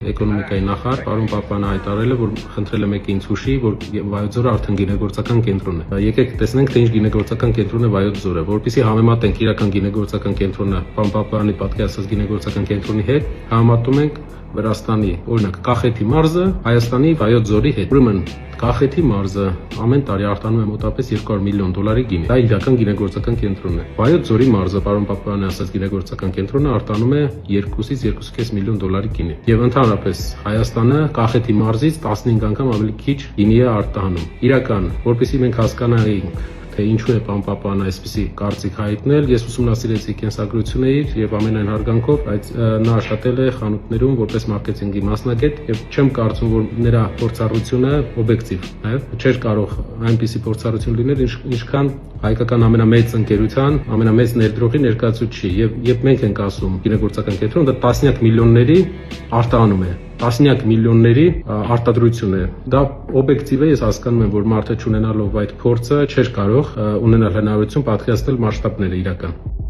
Էկոնոմիկայի նախարար պարոն Պապյանը հայտարարել է, որ խնդրել է մեկը ինձ հուշի, որ Վայոց ձորը արդեն գինեգործական կենտրոն է։ Եկեք տեսնենք, թե ինչ գինեգործական կենտրոն է Վայոց ձորը, որովհետեւ համեմատենք իրական գինեգործական կենտրոնը պարոն Պապյանի պատկերացած գինեգործական կենտրոնի հետ, համեմատում ենք Վրաստանի, օրինակ, Կախեթի մարզը Հայաստանի Վայոց ձորի հետ։ Ուրեմն Կախեթի մարզը ամեն տարի արտանում է մոտավորապես $200 միլիոն գինի։ Դա իրական գինեգործական կենտրոնն է։ Վայոց ձորի մարզը, պարոն Պապյանը ասած գինեգործական կենտրոնը արտանում է 2-ից 2.5 միլիոն գինի։ Եվ ընդհանրապես Հայաստանը Կախեթի մարզից 15 անգամ ավելի քիչ գինի է արտահանում։ Իրական, որպեսզի մենք հասկանայինք, թե ինչու է պարոն Պապյանը այսպիսի կարծիք հայտնել, ես ուսումնասիրեցի կենսագրությունը իր եւ ամենայն հարգանքով, բայց նա աշխատել է խանութներում որպես մարքեթինգի մասնագետ եւ չեմ կարծում, որ նրա փորձառությունը օբյեկտիվ է, չէր կարող այնպիսի փորձառություն լինել, ինչքան հայկական ամենամեծ ընկերության, ամենամեծ ներդրողի ներկայացուցիչի եւ մենք ենք ասում գինեգործական կենտրոնը դա տասնյակ միլիոնների արտահանում է, տասնյակ միլիոնների արտադրություն է։ Դա օբյեկտիվ է, ես հասկանում եմ, որ մարդը չունենալով այդ փորձը չէր կարող ունենալ հնարավորություն պատկերացնել մասշտաբները իրական։